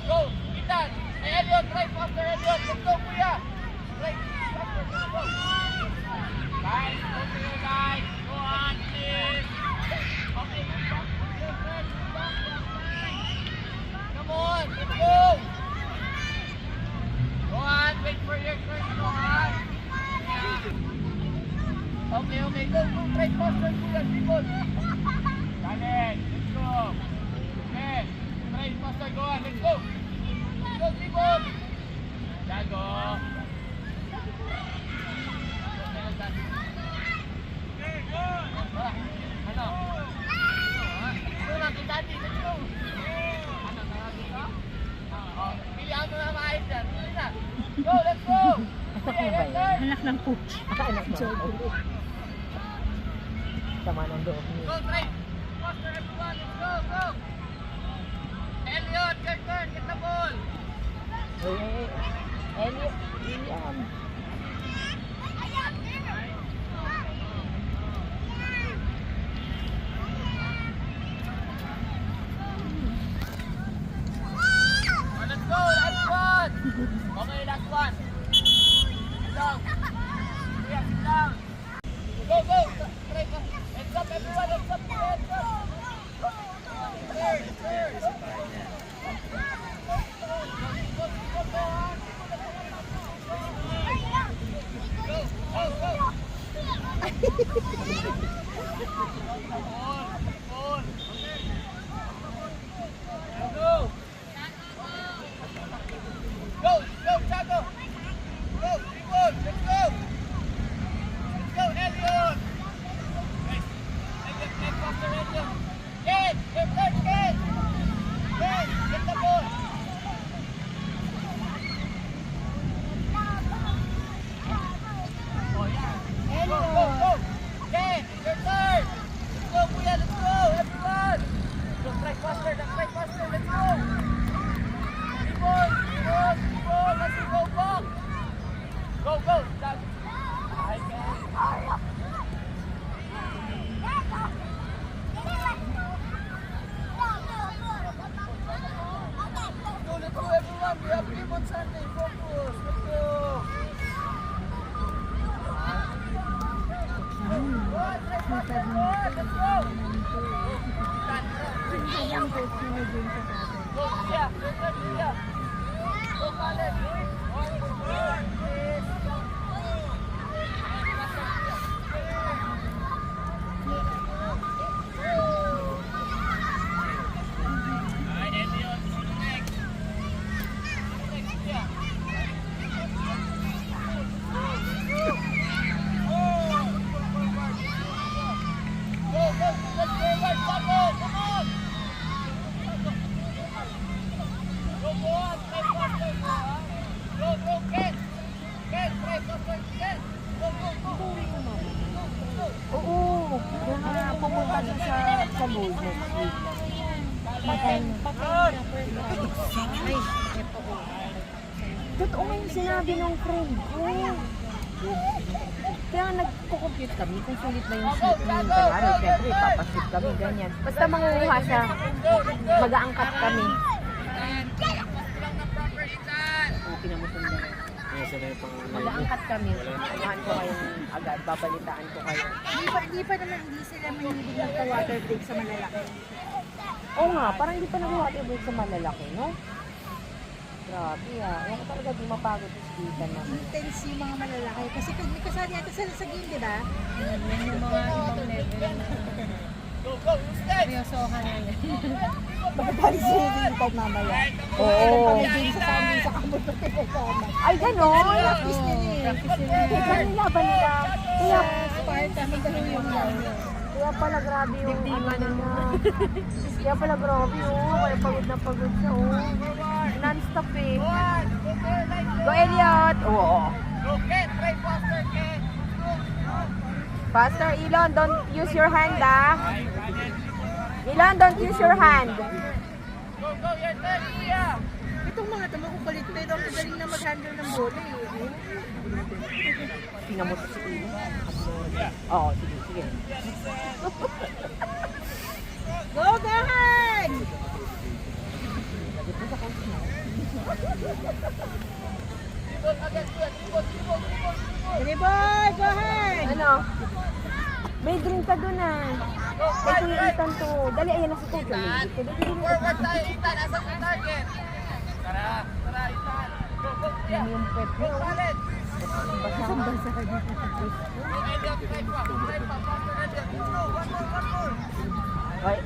Go! Kitan! Hey, Elliot! Try faster, Elliot! Let's go, kuya! Try faster, go! Guys, go to you guys! Go on, please! Okay, come on! Let's go! Go on! Wait for your turn, go on! Okay, okay, go! Go! Try faster, kuya! People! Dale! Let's go! Okay! Try faster, go on! Let's go! Go, people! Jago! Ano? Ito lang kita dito. Let's go! Ano? Dito? Pilihan mo na maayos yan. Go, let's go! Anak ng coach. Anak mo. Sama ng loob niya. Go, try! Faster, everyone! Let's go, go! Elliot, your turn! Get the ball! Elliot, William. Let's go! Last one! Okay, last one. Sit down. Yeah, sit down. Go, go! Try ka. Heads up, everyone! Heads up! Heads up! Third, third! Pumunta dun sa board next week. Totoo nga yung sinabi ng friend ko. Kaya nagko-compute kami kung sulit na yung shoot ni Panaro. Siyempre, papashoot kami, ganyan. Basta manguha siya, mag-aangkat kami. Pinamusundan. Mag-aangkat kami. Tumahan ko kayo agad, babalitaan ko kayo. Hindi pa naman hindi sila mahilig magka-water break sa malalaki. Oo nga, parang hindi pa nag-water break sa malalaki, no? Grabe ah. Yung talaga di mapagod yung kita naman. Intense yung mga malalaki. Kasi may kasali ata sila sa game, di ba? Yan yung mga ibang level na seryosohan na yan. Magpapali sila yung pag mamaya. Oo. Pag-game sa sounding sa kamot na pinagkama. Ay, gano'n? Practice nila eh. Practice nila. Kanila ba nila? Kaya, Sparta, magdalo yung laro. kaya pala grabe yung ano na. Kaya pala grabe kaya pagod na pagod siya non-stop eh. Go Elliot! Oo. Go, Ken! Try faster, Ken! Faster, Elon, don't use your hand ah. Elon, don't use your hand. Go, go, your turn, Kuya! Itong mga tama kukulit pero ang magaling na mag-handle ng bola eh. Pinamot si Elon. Oo, sige, sige. Go, Gahan! Dribble agad kuya. Dribble. Dribble, go ahead! Ano? May green ka doon ah. Kay Kuya Ethan to. Dali, ayan na si Coach. Forward tayo, Ethan. Asan yung target? Tara, Ethan. Go, kuya. Ano yung pet Go, mo? Khaled. Basang-basa ka dito. Go, Elliot. Try pa. Faster, Elliot. Let's go. One more. Ay.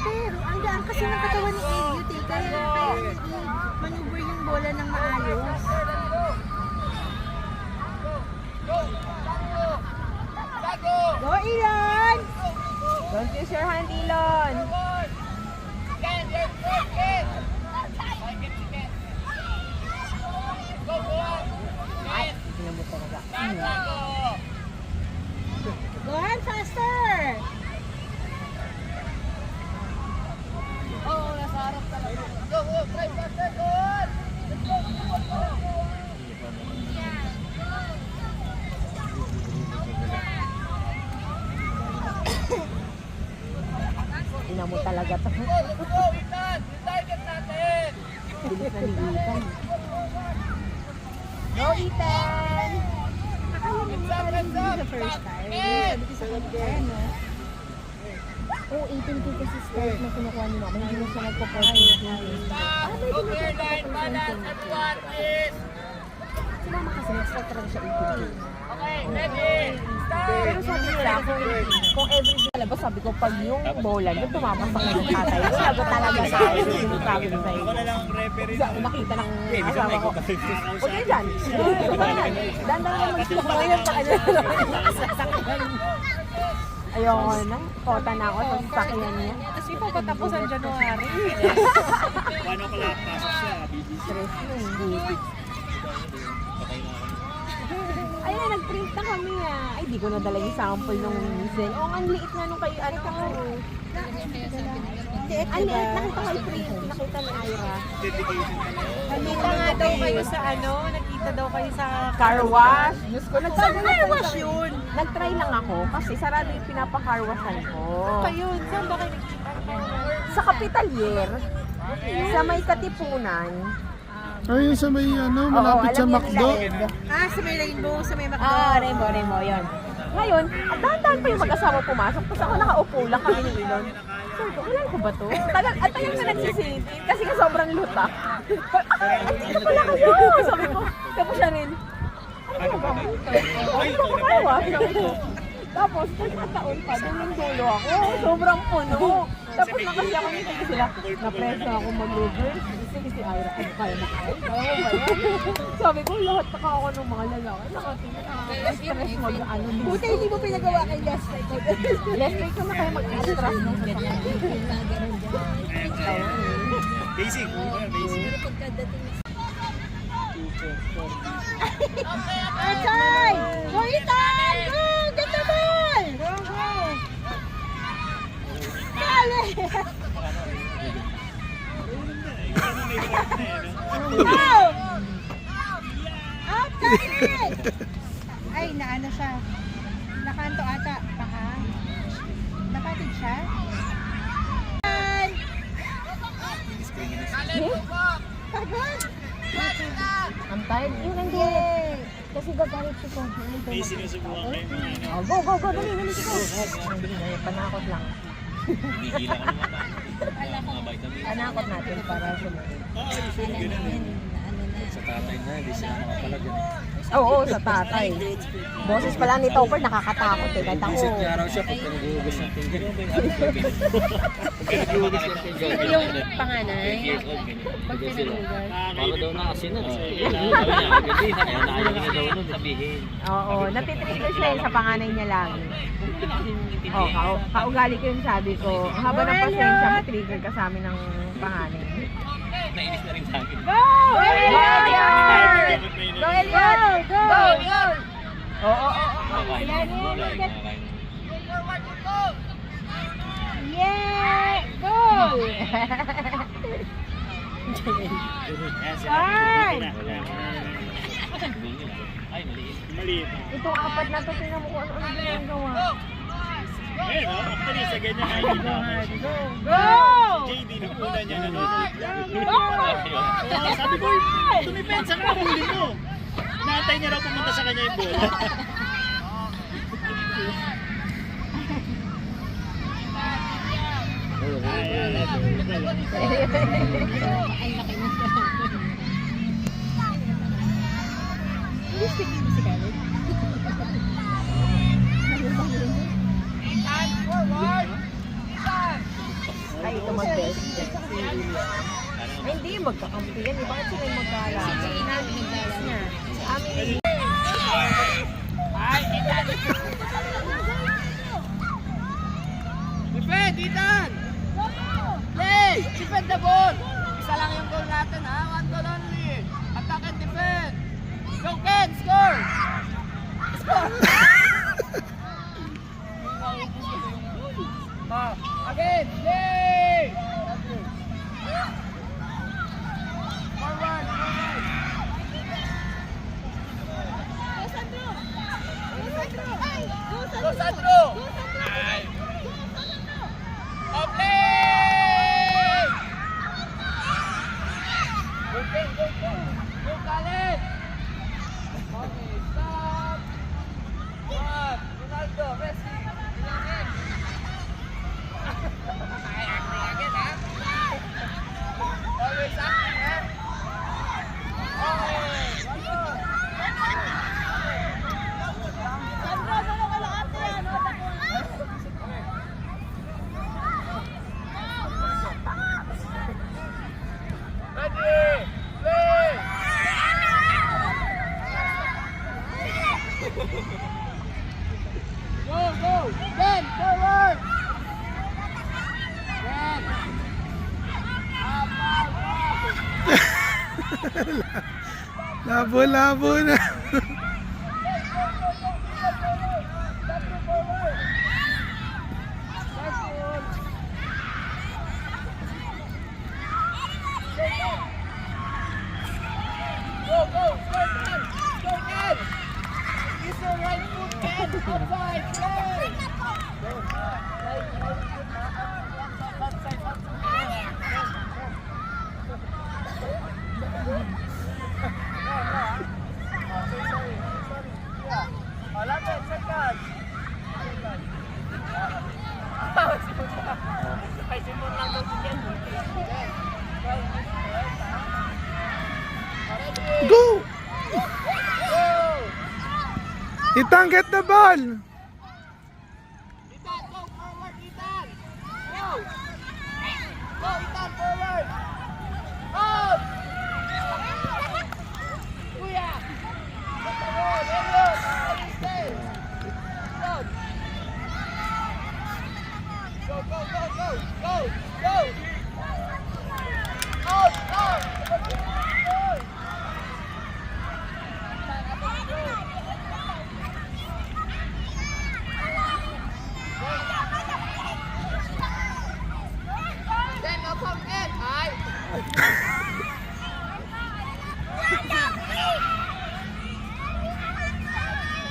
Pero, ang gaan kasi ng katawan ni Elliot eh. Kaya i-maneuver yung bola ng maayos. Go, Elon! Don't use your hand, Elon. Ay, ginamot talaga. Go on, faster! Ginamot talaga to. Bilis na ni Ethan. Go, Ethan! Akala mo parang hindi sa first time. Sabi ko sa kanya, ano? Oo, 18K kasi start na kinukuha nila. May hindi na siya nagpo-14K. Sumama kasi nag-start talaga siya 18K. Pero sabi nila, kung everyday talabas, sabi ko, pag yung bola, yung tumama sa kanyang tatay, lagot talaga sa akin. Sinasabi ko sa'yo. Kasi ako makita ng asawa ko. O yun dyan. Dandang naman mag-stop ko yun sa kanya. Ayoko na. Kota na ako sa sasakyan niya. Kasi papatapos ang January. Paano ko lang pasok siya? Stress na hindi. Ayun, nag-print na kami ah. Ay, di ko nadala yung sample nung minsan. Oo, ang liit nga nung kayo, ano ko. Ang liit, nakita ko yung print. Nakita ni Ira. Dedication ka na. Nakita nga daw kayo sa ano, nakita daw kayo sa Car wash. Diyos ko, Saan car wash yun? Nag-try lang ako kasi sarado yung pinapa-car washan ko. kayo. Saan ba kayo nakita? Sa Kapitalier, sa may Katipunan. Ay, sa may ano, malapit sa alam niyo McDo. nila, Ed. Ah, sa may rainbow, sa may McDo. Remo, yun. Ngayon, at dahan-dahan pa yung mag-asawa pumasok, tapos ako nakaupo lang kami ni Elon. Sabi ko, kailan ko ba to? Tagal na nagsisindi, kasi nga sobrang luta. Ano pala kayo? Sabi ko, tapos siya rin. Ano ba? Ano ba kakawa? Sabi ko. Tapos, pagkataon pa, doon yung dulo ako. Sobrang puno. Tapos nakasi ako nito sila, napreso ako mag-reverse. Sige si Ira, ano kaya mo kaya? Kaya mo ba yan? Sabi ko, lahat na ako ng mga lalaki. Nakaka-stress mag-ano. Buti hindi mo pinagawa kay Leslie. Leslie ko na kayo mag-atras ng ganyan. Basic. Basic. Atay! Go, Ethan! Go! Get the ball! Go, go! Dali! Go! Out, target! Ay, naano siya. Nakanto ata. Baka. Napatid siya. Pagod! Ang tired. Yun ang di. Kasi gagalit ko po. May sinusubukan kayo mga ano. Oh, go, dali, go. Panakot lang. Bigila ka naman. Mga vitamin. Panakot natin para sumunod. Usually ganun. Sa tatay na, hindi sila makapalag yan. Oo, sa tatay. Boses pa lang ni Topper, nakakatakot eh. Kahit ako. Visit niya raw siya pag pinag-uubos ng pinggan. Pag pinag-uubos ng pinggan. Yung panganay. 8 years old, ganyan. Pag pinalugan. Para daw na kasi nun. Sabi niya, gabi, ayaw na daw nun sabihin. Oo, natitrigger siya sa panganay niya lagi. Oh, kaugali ko yung sabi ko. Ang haba ng pasensya, matrigger ka sa amin ng panganay. Nainis na rin sa akin. Go, Elliot! Go, Elliot! Go! Oo. Yeah! Goal! Ay, maliit. Maliit. Itong apat na to, tingnan mo kung ano ginagawa. Eh, no? Actually, sa ganyan ay hindi na. Go! Si JD, nung una niya nanonood. Oo, sabi ko, tumipensa ka, huli mo. Inaantay niya raw pumunta sa kanya yung bola. Ay, ito mag-best. Ay, hindi, magkakampi yan. Bakit sila yung magkalaban? Si Ami. Ay, Ethan! Defend, Ethan! Play! Defend the ball! Isa lang yung goal natin, ha? One goal only. Attack and defend! Go, Ken! Score! Score! Again! Play! Forward! Go, Sandro! Oh, play! Go, Ken! Go, Ken! Go, Khaled! Okay, stop! One, Ronaldo, Messi, Ilangan! Ay, acting again, ha? Always acting, ha? Okay, one more! Sandro, saan ka lang ate, ano? Ready! Play! Go, go! Ben, forward! Ben! Labo na. Go, go! Go, Ken! Go, Ken! Use your right foot, Ken! Outside! Play! Go! Ethan, get the ball! Ethan, go forward, Ethan! Go! Go, Ethan, forward! Out! Kuya! Get the ball, Elliot! Stay! Down! Go, go, go, go! Go! Go! Out! Out! Then, no come in! Ay!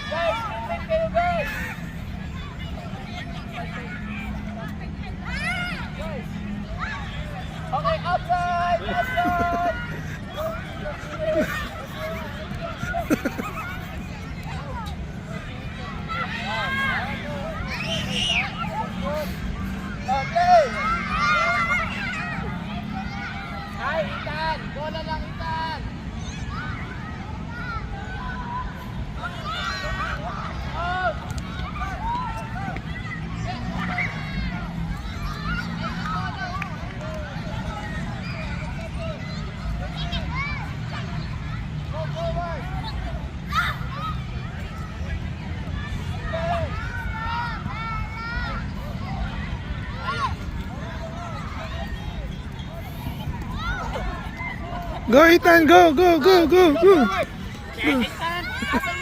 Guys, defend kayo, guys! Guys! Okay, outside! Outside! Okay! Ay, Ethan! Bola lang, Ethan! Out! Go forward! Go, Ethan, go! Go forward! Ethan! Asan